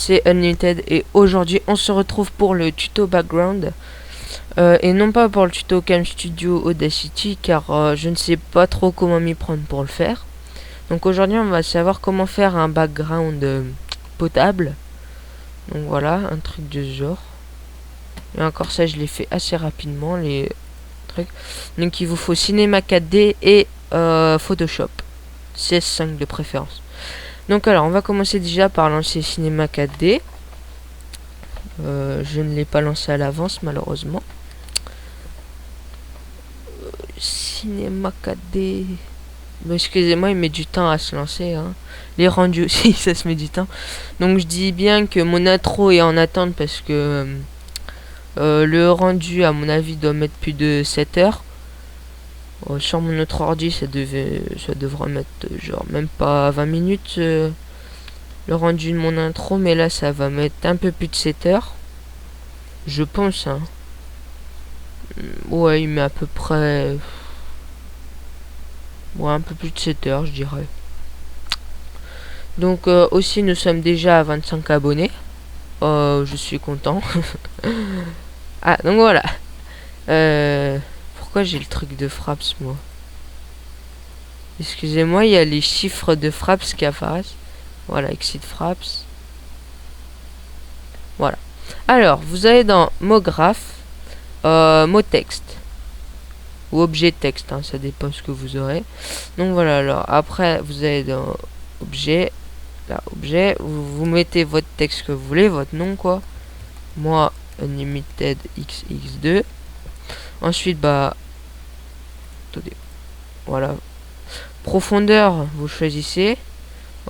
c'est Unlimited et aujourd'hui on se retrouve pour le tuto background et non pas pour le tuto Camstudio Audacity car je ne sais pas trop comment m'y prendre pour le faire. Donc aujourd'hui on va savoir comment faire un background potable. Donc voilà, un truc de ce genre. Et encore ça je l'ai fait assez rapidement les trucs. Donc il vous faut Cinema 4D et Photoshop CS5 de préférence. Donc alors on va commencer déjà par lancer Cinema 4D. Je ne l'ai pas lancé à l'avance malheureusement. Cinema 4D. Bon, excusez-moi, il met du temps à se lancer. Hein. Les rendus aussi, ça se met du temps. Donc je dis bien que mon intro est en attente parce que le rendu à mon avis doit mettre plus de 7 heures. Sur mon autre ordi ça devrait mettre genre même pas 20 minutes le rendu de mon intro, mais là ça va mettre un peu plus de 7 heures. Je pense hein. Ouais il met à peu près un peu plus de 7 heures je dirais. Donc aussi nous sommes déjà à 25 abonnés. Je suis content. Ah donc voilà. Pourquoi j'ai le truc de Fraps moi? Excusez-moi, il y a les chiffres de Fraps qui apparaissent. Voilà, exit Fraps. Voilà. Alors, vous allez dans mot graphe, mot texte. Ou objet texte, hein, ça dépend ce que vous aurez. Donc voilà, alors après, vous allez dans objet. Là, objet, vous mettez votre texte que vous voulez, votre nom quoi. Moi, Unlimited XX2. Ensuite, bah... Attendez. Voilà. Profondeur, vous choisissez.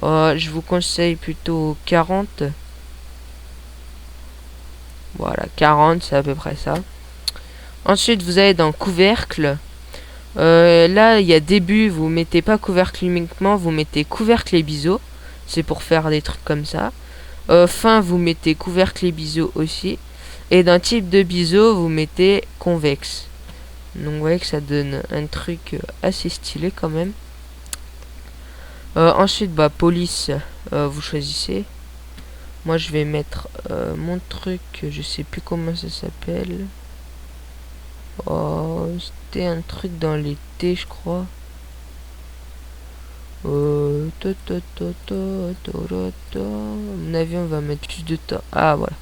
Je vous conseille plutôt 40. Voilà, 40, c'est à peu près ça. Ensuite, vous allez dans couvercle. Là, il y a début, vous mettez pas couvercle uniquement, vous mettez couvercle et biseau. C'est pour faire des trucs comme ça. Fin, vous mettez couvercle et biseau aussi. Et dans type de biseau, vous mettez convexe. Donc, vous voyez que ça donne un truc assez stylé quand même. Ensuite, bah, police, vous choisissez. Moi, je vais mettre mon truc, je sais plus comment ça s'appelle. Oh, c'était un truc dans l'été, je crois. À mon avis, on va mettre plus de temps. Ah, voilà.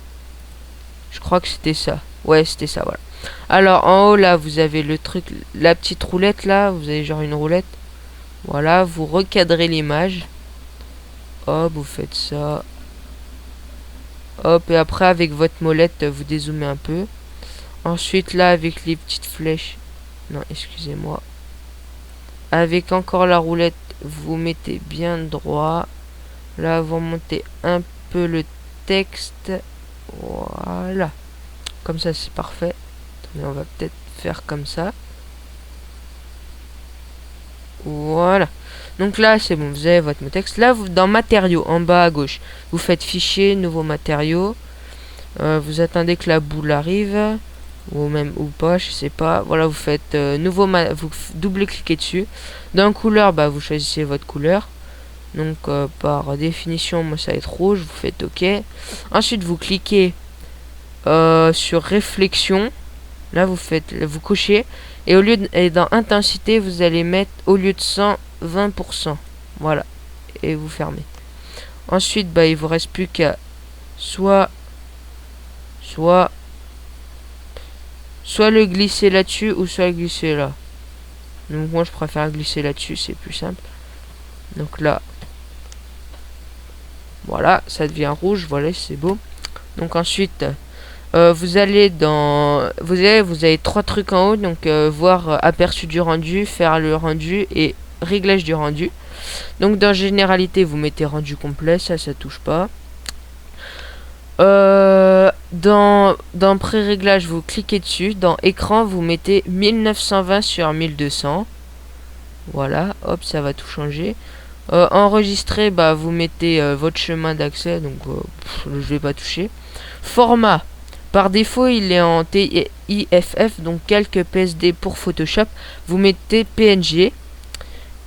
Je crois que c'était ça. Ouais, c'était ça, voilà. Alors, en haut, là, vous avez le truc, la petite roulette, là. Vous avez genre une roulette. Voilà, vous recadrez l'image. Hop, vous faites ça. Hop, et après, avec votre molette, vous dézoomez un peu. Ensuite, là, avec les petites flèches. Non, excusez-moi. Avec encore la roulette, vous mettez bien droit. Là, vous remontez un peu le texte. Voilà. Comme ça, c'est parfait. Attendez, on va peut-être faire comme ça. Voilà. Donc là, c'est bon, vous avez votre mot texte. Là, vous, dans matériaux, en bas à gauche, vous faites fichier, nouveau matériau. Vous attendez que la boule arrive. Ou même ou pas, je sais pas. Voilà, vous faites nouveau vous double-cliquez dessus. Dans couleur, bah vous choisissez votre couleur. Donc par définition, moi ça va être rouge, vous faites OK. Ensuite, vous cliquez sur réflexion. Là, vous cochez. Et au lieu et dans intensité, vous allez mettre au lieu de 100, 20%. Voilà. Et vous fermez. Ensuite, bah il vous reste plus qu'à soit le glisser là-dessus ou soit le glisser là. Donc moi je préfère glisser là-dessus, c'est plus simple. Donc là, voilà, ça devient rouge, voilà, c'est beau. Donc ensuite, vous allez dans, vous avez trois trucs en haut, donc voir aperçu du rendu, faire le rendu et réglage du rendu. Donc dans généralité, vous mettez rendu complet, ça touche pas. Dans pré-réglage, vous cliquez dessus. Dans écran, vous mettez 1920 sur 1200. Voilà, hop, ça va tout changer. Enregistrer, bah vous mettez votre chemin d'accès, donc je vais pas toucher. Format, par défaut, il est en TIFF, donc quelques PSD pour Photoshop. Vous mettez PNG.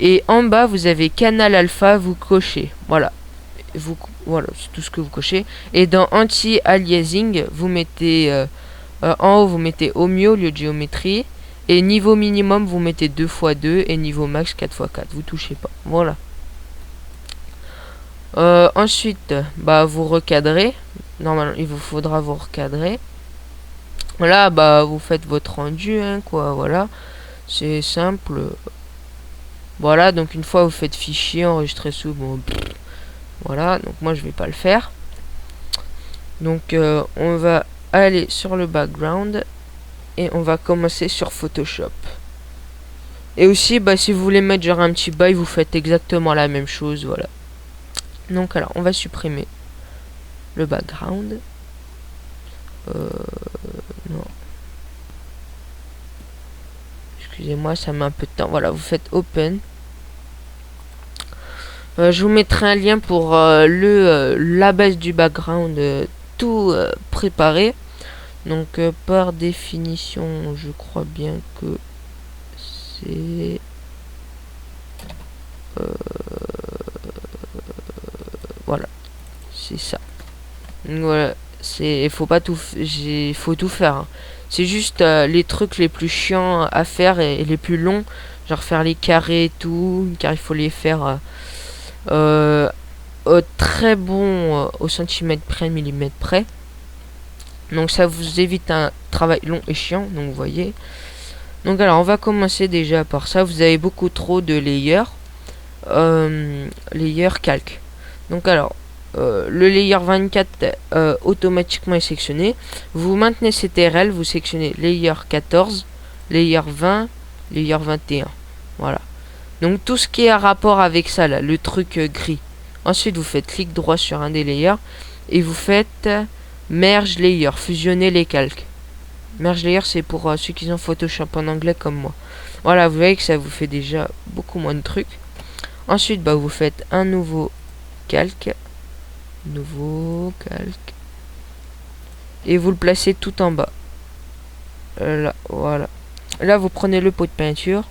Et en bas, vous avez canal alpha, vous cochez. Voilà. voilà, c'est tout ce que vous cochez. Et dans anti-aliasing, vous mettez en haut, vous mettez Omio au lieu de géométrie. Et niveau minimum, vous mettez 2x2 et niveau max 4x4. Vous touchez pas. Voilà. Ensuite, bah vous recadrez. Normalement, il vous faudra vous recadrer. Voilà, bah vous faites votre rendu, hein, quoi. Voilà, c'est simple. Voilà, donc une fois vous faites fichier, enregistrer sous, bon, voilà. Donc moi je vais pas le faire. Donc on va aller sur le background et on va commencer sur Photoshop. Et aussi, bah si vous voulez mettre genre un petit bail, vous faites exactement la même chose, voilà. Donc alors, on va supprimer le background. Non. Excusez-moi, ça met un peu de temps. Voilà, vous faites Open. Je vous mettrai un lien pour la base du background tout préparé. Donc par définition, je crois bien que c'est... voilà, c'est ça. Donc, voilà, c'est faut pas tout faut tout faire, hein. C'est juste les trucs les plus chiants à faire et les plus longs, genre faire les carrés et tout, car il faut les faire très bon au centimètre près, millimètre près. Donc ça vous évite un travail long et chiant, donc vous voyez. Donc alors on va commencer déjà par ça. Vous avez beaucoup trop de layers. Layer calque. Donc alors le layer 24 automatiquement est sectionné. Vous maintenez CTRL, vous sectionnez layer 14, layer 20, layer 21. Voilà. Donc tout ce qui est à rapport avec ça là, le truc gris. Ensuite vous faites clic droit sur un des layers et vous faites merge layer, fusionner les calques. Merge layer c'est pour ceux qui ont Photoshop en anglais comme moi. Voilà, vous voyez que ça vous fait déjà beaucoup moins de trucs. Ensuite bah vous faites un nouveau calque. Et vous le placez tout en bas. Là, voilà. Là vous prenez le pot de peinture.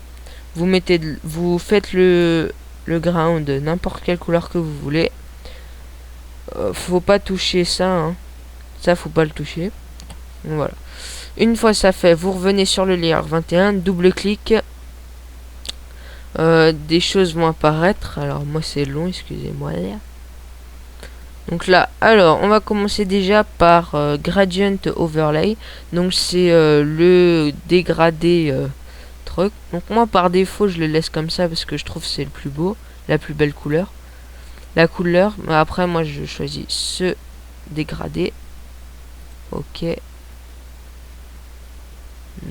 Vous faites le ground n'importe quelle couleur que vous voulez. Faut pas toucher ça, hein. Ça faut pas le toucher. Voilà. Une fois ça fait, vous revenez sur le layer 21, double-clic. Des choses vont apparaître. Alors moi c'est long, excusez-moi. Donc là, alors on va commencer déjà par Gradient Overlay. Donc c'est le dégradé truc. Donc moi par défaut je le laisse comme ça parce que je trouve c'est le plus beau, la plus belle couleur. La couleur, mais après moi je choisis ce dégradé. Ok.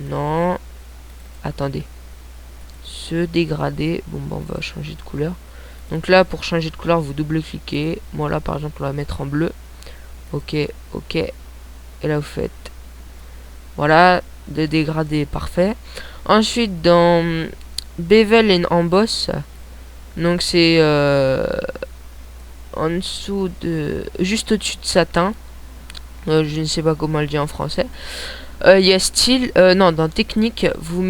Non. Attendez. Ce dégradé. Bon bah on va changer de couleur. Donc là pour changer de couleur vous double-cliquez. Moi là par exemple on va mettre en bleu. Ok, ok. Et là vous faites. Voilà. Le dégradé parfait. Ensuite dans Bevel and Emboss. Donc c'est en dessous de... juste au-dessus de satin. Je ne sais pas comment le dire en français. Il y a style, non, dans technique, vous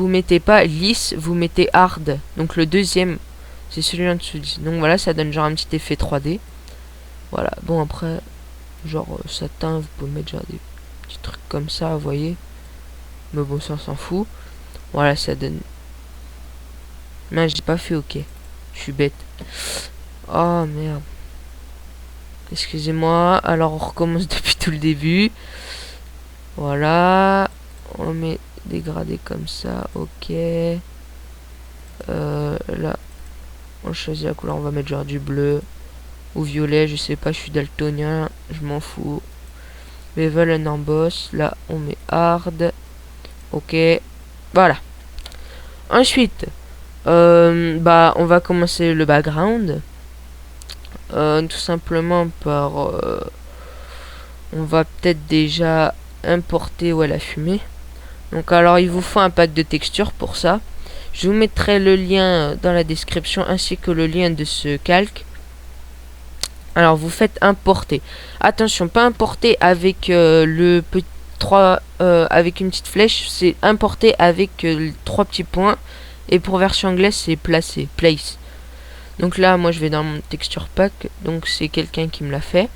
mettez pas lisse, vous mettez hard. Donc le deuxième, c'est celui en dessous. Donc voilà, ça donne genre un petit effet 3D. Voilà, bon après, genre satin, vous pouvez mettre genre des petits trucs comme ça, vous voyez. Mais bon, ça on s'en fout. Voilà, ça donne... Non, j'ai pas fait ok. Je suis bête. Oh merde. Excusez-moi, alors on recommence depuis tout le début. Voilà, on met dégradé comme ça, ok. Là, on choisit la couleur, on va mettre genre du bleu ou violet, je sais pas, je suis daltonien, je m'en fous. Bevel and Emboss, là on met hard, ok. Voilà. Ensuite, bah on va commencer le background. Tout simplement par... on va peut-être déjà importer la fumée. Donc alors il vous faut un pack de texture pour ça. Je vous mettrai le lien dans la description ainsi que le lien de ce calque. Alors vous faites importer. Attention, pas importer avec le petit 3 avec une petite flèche, c'est importer avec 3 petits points et pour version anglaise c'est placer, place. Donc là, moi je vais dans mon texture pack. Donc c'est quelqu'un qui me l'a fait.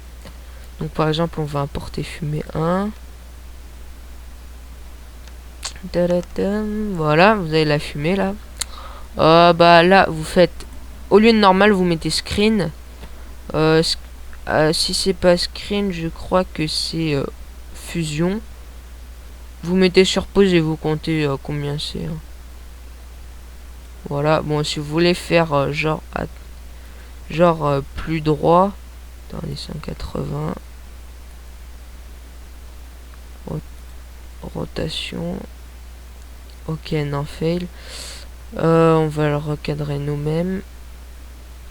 Donc par exemple, on va importer fumée 1. Voilà, vous avez la fumée là. Bah là, vous faites... Au lieu de normal, vous mettez screen. Si c'est pas screen, je crois que c'est fusion. Vous mettez sur pause et vous comptez combien c'est. Voilà, bon, si vous voulez faire genre plus droit. Attendez, 180. Rotation. Ok, non, fail. On va le recadrer nous-mêmes.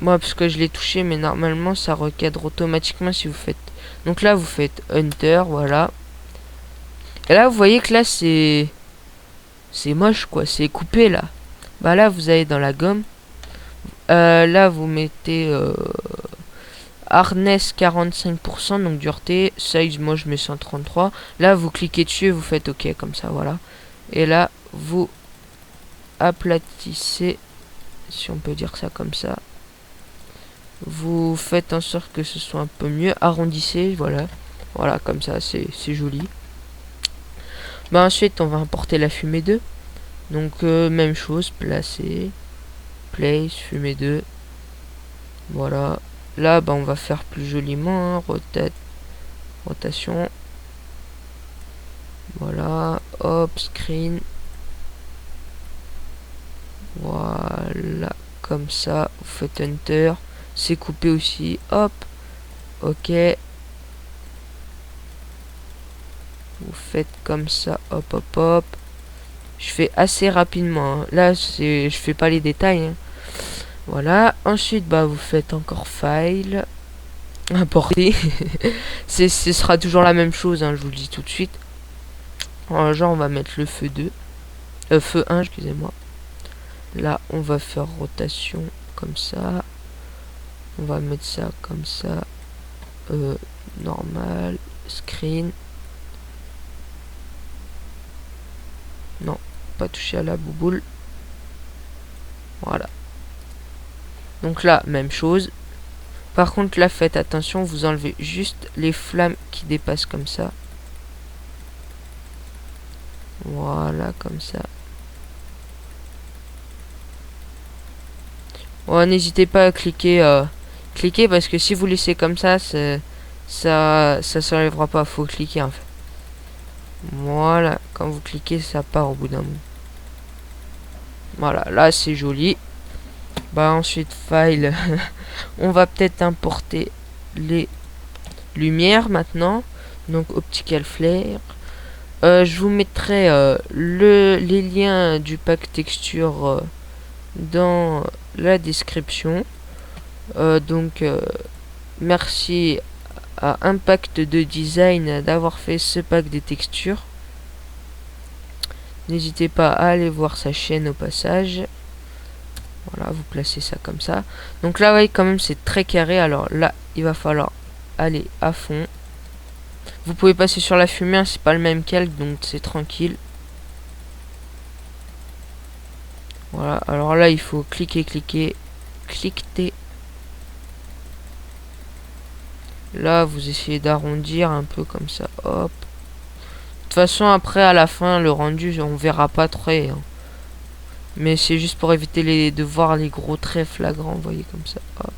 Moi, parce que je l'ai touché, mais normalement, ça recadre automatiquement si vous faites... Donc là, vous faites Hunter, voilà. Et là, vous voyez que là, c'est moche, quoi. C'est coupé, là. Bah là, vous allez dans la gomme. Là, vous mettez... Hardness 45%, donc dureté. Size, moi, je mets 133. Là, vous cliquez dessus et vous faites OK, comme ça, voilà. Et là, vous aplatissez, si on peut dire ça comme ça. Vous faites en sorte que ce soit un peu mieux. Arrondissez, voilà. Voilà, comme ça, c'est joli. Bah ensuite, on va importer la fumée 2. Donc, même chose, placer. Place, fumée 2. Voilà. Là, bah, on va faire plus joliment. Hein, rotation. Voilà. Hop, screen. Voilà. Comme ça, vous faites Enter. C'est coupé aussi. Hop. Ok. Vous faites comme ça. Hop, hop, hop. Je fais assez rapidement. Hein. Là, je fais pas les détails. Hein. Voilà. Ensuite, bah, vous faites encore File. Importer. Ce sera toujours la même chose. Hein, je vous le dis tout de suite. Genre, on va mettre le feu 2. Feu 1, excusez-moi. Là, on va faire rotation comme ça. On va mettre ça comme ça. Normal. Screen. Non, pas toucher à la bouboule. Voilà. Donc là, même chose. Par contre, là, faites attention, vous enlevez juste les flammes qui dépassent comme ça. Voilà, comme ça. Bon, n'hésitez pas à cliquer, cliquer parce que si vous laissez comme ça, ça s'enlèvera pas. Faut cliquer en fait. Voilà, quand vous cliquez, ça part au bout d'un moment. Voilà, là c'est joli. Bah ensuite, file. On va peut-être importer les lumières maintenant. Donc optical flare. Je vous mettrai les liens du pack texture dans la description. Donc merci à Impact de Design d'avoir fait ce pack des textures. N'hésitez pas à aller voir sa chaîne au passage. Voilà, vous placez ça comme ça. Donc là, vous voyez quand même c'est très carré. Alors là, il va falloir aller à fond. Vous pouvez passer sur la fumée, hein, c'est pas le même calque, donc c'est tranquille. Voilà, alors là, il faut cliquer, cliquer. Là, vous essayez d'arrondir un peu comme ça. Hop. De toute façon, après, à la fin, le rendu, on verra pas très. Hein. Mais c'est juste pour éviter de voir les gros traits flagrants, vous voyez, comme ça. Hop.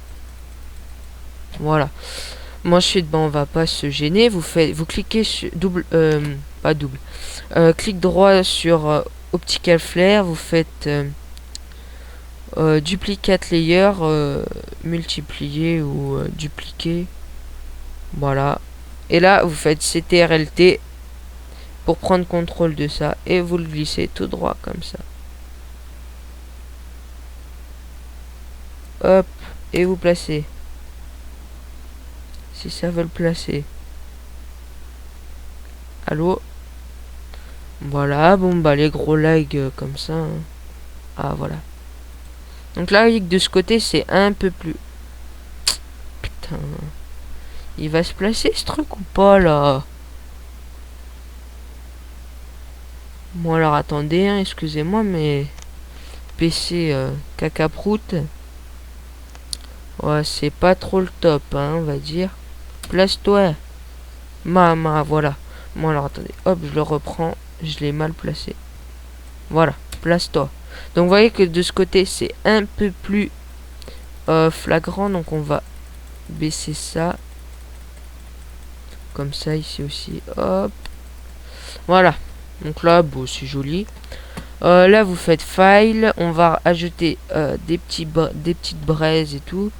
Voilà. Moi, ensuite, on va pas se gêner. Vous cliquez sur pas double. Clic droit sur Optical Flare. Vous faites Duplicate Layer, multiplier ou dupliquer. Voilà. Et là, vous faites CTRLT pour prendre contrôle de ça. Et vous le glissez tout droit comme ça. Hop. Et vous placez. Si ça veut le placer. Allô? Voilà. Bon, bah, les gros lags comme ça. Hein. Ah, voilà. Donc là, de ce côté, c'est un peu plus... Putain. Il va se placer ce truc ou pas là? Bon alors attendez, hein, excusez-moi mais PC cacaproute. Ouais, c'est pas trop le top, hein, on va dire. Place-toi. Mama, voilà. Bon, alors, attendez. Hop, je le reprends. Je l'ai mal placé. Voilà, place-toi. Donc, vous voyez que de ce côté, c'est un peu plus flagrant. Donc, on va baisser ça. Comme ça, ici aussi. Hop. Voilà. Donc là, bon, c'est joli. Là, vous faites File. On va ajouter des petites braises et tout.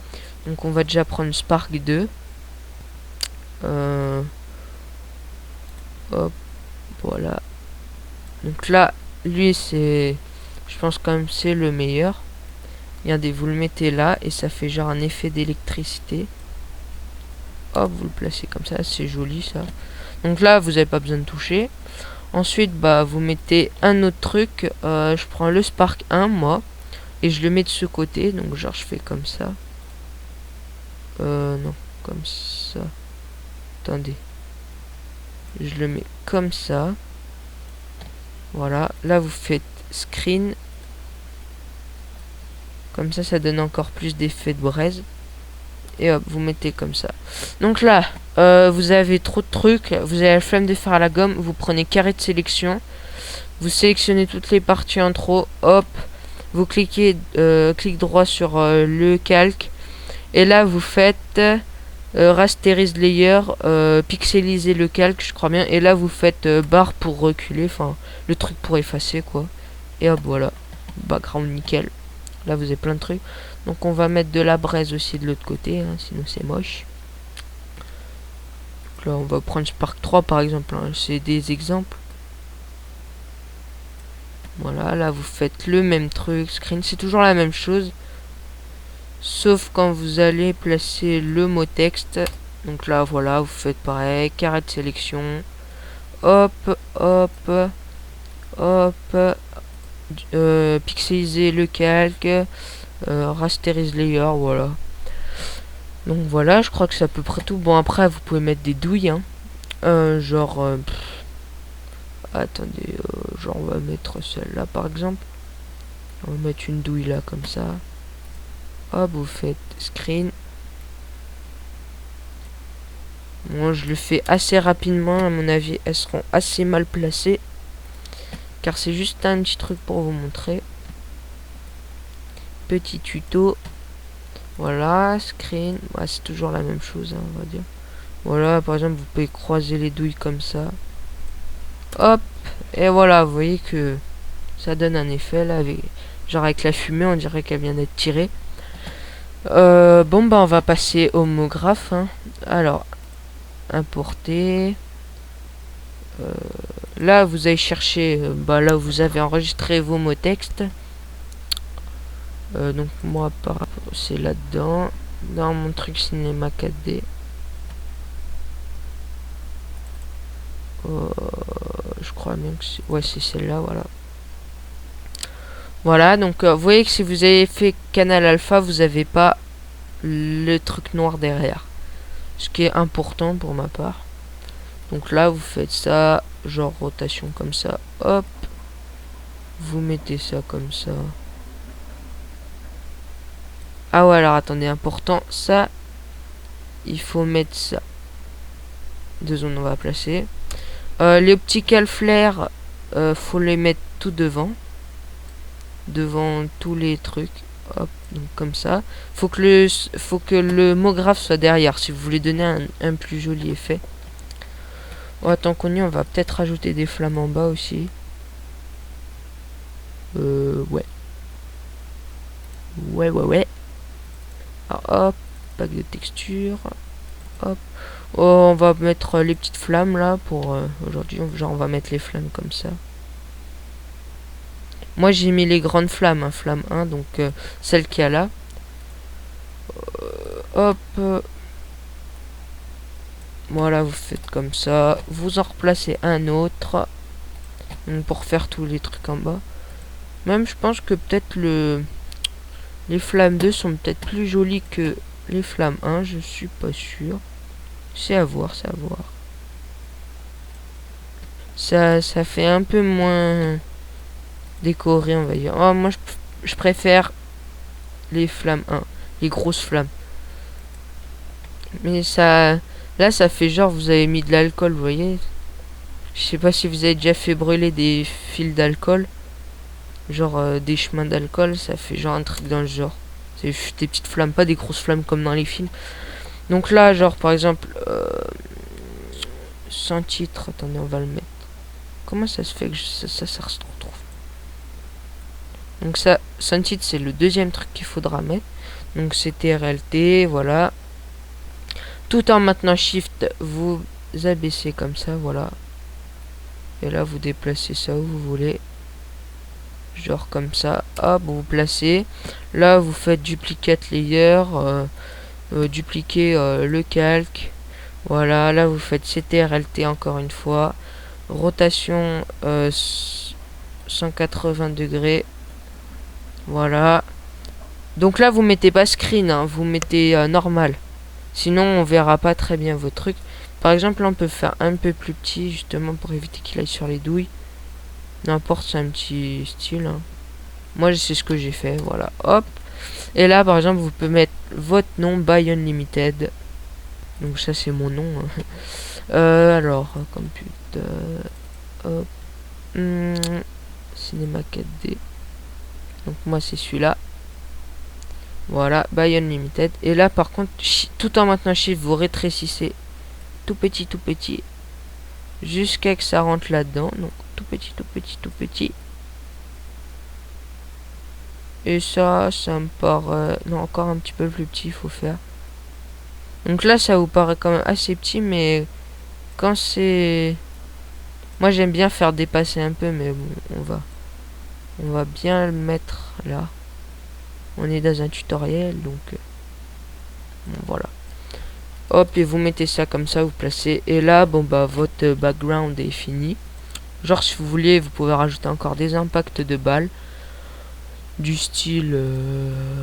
Donc, on va déjà prendre Spark 2. Hop. Voilà. Donc là, lui, c'est... Je pense quand même c'est le meilleur. Regardez, vous le mettez là et ça fait genre un effet d'électricité. Hop, vous le placez comme ça, c'est joli ça. Donc là, vous n'avez pas besoin de toucher. Ensuite, bah, vous mettez un autre truc. Je prends le Spark 1, moi. Et je le mets de ce côté. Donc genre, je fais comme ça. Non, comme ça. Attendez. Je le mets comme ça. Voilà. Là, vous faites Screen. Comme ça donne encore plus d'effet de braise. Et hop, vous mettez comme ça. Donc là, vous avez trop de trucs. Vous avez la flemme de faire à la gomme. Vous prenez carré de sélection. Vous sélectionnez toutes les parties en trop. Hop. Vous cliquez, clic droit sur le calque. Et là, vous faites rasterize layer. Pixeliser le calque, je crois bien. Et là, vous faites barre pour reculer. Enfin, le truc pour effacer, quoi. Et hop, voilà. Background nickel. Là, vous avez plein de trucs. Donc, on va mettre de la braise aussi de l'autre côté. Hein, sinon, c'est moche. Donc là, on va prendre Spark 3, par exemple. Hein, c'est des exemples. Voilà, là, vous faites le même truc. Screen, c'est toujours la même chose. Sauf quand vous allez placer le mot texte. Donc là, voilà, vous faites pareil. Carré de sélection. Hop, hop, hop. Pixeliser le calque. Rasterize layer, voilà. Donc voilà, je crois que c'est à peu près tout. Bon, après, vous pouvez mettre des douilles, hein. Genre... attendez, genre, on va mettre celle-là, par exemple. On va mettre une douille là, comme ça. Hop, vous faites Screen. Bon, je le fais assez rapidement. À mon avis, elles seront assez mal placées. Car c'est juste un petit truc pour vous montrer. Petit tuto. Voilà, Screen. Ouais, c'est toujours la même chose, hein, on va dire. Voilà, par exemple, vous pouvez croiser les douilles comme ça. Hop. Et voilà, vous voyez que ça donne un effet là. Genre avec la fumée, on dirait qu'elle vient d'être tirée. Bon, bah, on va passer au homographe. Hein. Alors, importer. Là, vous allez chercher. Bah, là, vous avez enregistré vos mots textes. Donc, moi, c'est là-dedans. Dans mon truc cinéma 4D. Je crois bien que c'est... Ouais, c'est celle-là, voilà. Voilà, donc vous voyez que si vous avez fait canal alpha, vous n'avez pas le truc noir derrière. Ce qui est important pour ma part. Donc là, vous faites ça, genre rotation comme ça, hop. Vous mettez ça comme ça. Ah ouais, alors attendez, important, ça, il faut mettre ça. Deux zones, on va placer. Les optical flare, faut les mettre tout devant. Devant tous les trucs. Hop, donc comme ça. Faut que le homographe soit derrière si vous voulez donner un plus joli effet. Oh, tant qu'on y est, on va peut-être rajouter des flammes en bas aussi. Ouais. Ouais. Alors, hop, pack de texture. Hop. Oh, on va mettre les petites flammes là pour aujourd'hui. Genre, on va mettre les flammes comme ça. Moi, j'ai mis les grandes flammes, hein, flamme 1, donc celle qu'il y a là. Hop. Voilà, vous faites comme ça. Vous en replacez un autre. Pour faire tous les trucs en bas. Même, je pense que peut-être les flammes 2 sont peut-être plus jolies que les flammes 1. Je suis pas sûr. C'est à voir, c'est à voir. Ça fait un peu moins décoré, on va dire. Oh, moi, je préfère les flammes 1. Les grosses flammes. Mais ça... Là, ça fait genre vous avez mis de l'alcool, vous voyez. Je sais pas si vous avez déjà fait brûler des fils d'alcool. Genre des chemins d'alcool, ça fait genre un truc dans le genre. C'est des petites flammes, pas des grosses flammes comme dans les films. Donc là, genre par exemple, sans titre, attendez, on va le mettre. Comment ça se fait que ça se retrouve? Donc ça, sans titre, c'est le deuxième truc qu'il faudra mettre. Donc c'est TRLT, voilà. Tout en maintenant Shift, vous abaissez comme ça, voilà. Et là, vous déplacez ça où vous voulez. Genre comme ça, hop, vous placez. Là, vous faites duplicate layer, dupliquer le calque. Voilà, là, vous faites CTRLT encore une fois. Rotation 180 degrés. Voilà. Donc là, vous mettez pas screen, hein, vous mettez normal. Sinon, on verra pas très bien vos trucs. Par exemple, là, on peut faire un peu plus petit, justement, pour éviter qu'il aille sur les douilles. N'importe, c'est un petit style. Hein. Moi, c'est ce que j'ai fait, voilà. Hop. Et là, par exemple, vous pouvez mettre votre nom, Buy Unlimited. Donc ça, c'est mon nom. Hein. Alors, computer. Hop. Cinéma 4D. Donc moi, c'est celui-là. Voilà, Buy Unlimited. Et là, par contre, tout en maintenant Shift, vous rétrécissez tout petit, jusqu'à que ça rentre là-dedans. Donc, tout petit. Et ça me paraît... Non, encore un petit peu plus petit, il faut faire. Donc là, ça vous paraît quand même assez petit, mais quand c'est... Moi, j'aime bien faire dépasser un peu, mais bon, on va bien le mettre là. On est dans un tutoriel, donc... Bon, voilà. Hop, et vous mettez ça comme ça, vous placez. Et là, bon, bah, votre background est fini. Genre, si vous voulez, vous pouvez rajouter encore des impacts de balles. Du style...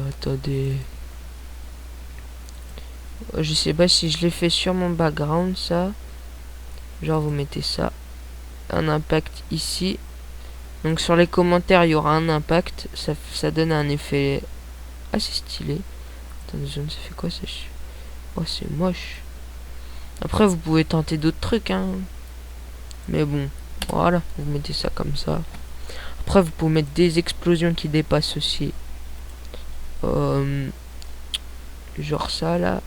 attendez... Je sais pas si je l'ai fait sur mon background, ça. Genre, vous mettez ça. Un impact ici. Donc, sur les commentaires, il y aura un impact. Ça donne un effet assez stylé. Attendez, ça fait quoi, ça? Oh, c'est moche. Après, vous pouvez tenter d'autres trucs, hein. Mais bon, voilà. Vous mettez ça comme ça. Après, vous pouvez mettre des explosions qui dépassent aussi. Genre ça, là.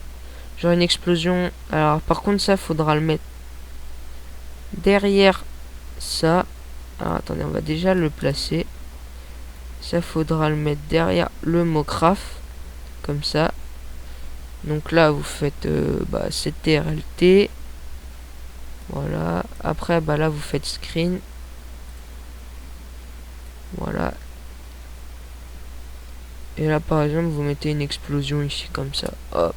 Genre une explosion. Alors, par contre, ça, faudra le mettre derrière ça. Alors, attendez, on va déjà le placer. Ça, faudra le mettre derrière le mot craft. Comme ça. Donc là, vous faites CTRLT. Voilà. Après, bah là, vous faites screen. Voilà. Et là, par exemple, vous mettez une explosion ici, comme ça. Hop.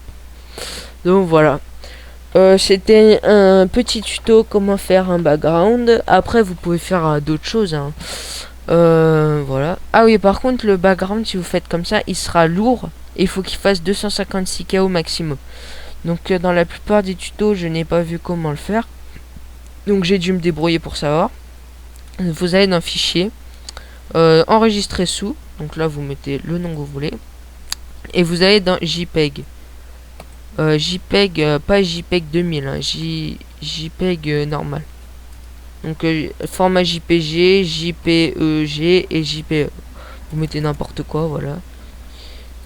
Donc, voilà. C'était un petit tuto comment faire un background. Après, vous pouvez faire d'autres choses. Hein. Voilà. Ah oui, par contre, le background, si vous faites comme ça, il sera lourd. Et il faut qu'il fasse 256 KO maximum. Donc, dans la plupart des tutos, je n'ai pas vu comment le faire. Donc, j'ai dû me débrouiller pour savoir. Vous allez dans Fichier. Enregistrer sous. Donc là, vous mettez le nom que vous voulez. Et vous allez dans JPEG. JPEG, pas JPEG 2000, hein, JPEG normal. Donc format JPG, JPEG et JPE. Vous mettez n'importe quoi, voilà.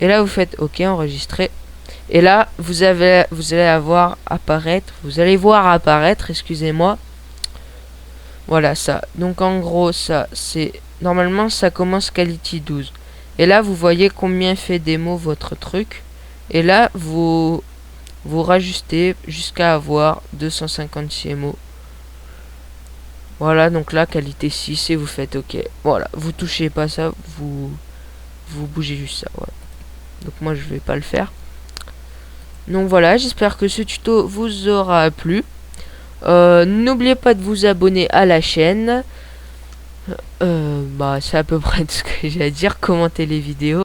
Et là vous faites OK, enregistrer. Et là vous allez voir apparaître, excusez-moi. Voilà ça. Donc en gros ça c'est normalement ça commence quality 12. Et là vous voyez combien fait démo votre truc. Et là vous rajustez jusqu'à avoir 250 CMO. Voilà, donc là, qualité 6 et vous faites OK. Voilà, vous touchez pas ça, vous bougez juste ça. Voilà. Donc moi, je vais pas le faire. Donc voilà, j'espère que ce tuto vous aura plu. N'oubliez pas de vous abonner à la chaîne. C'est à peu près tout ce que j'ai à dire. Commentez les vidéos.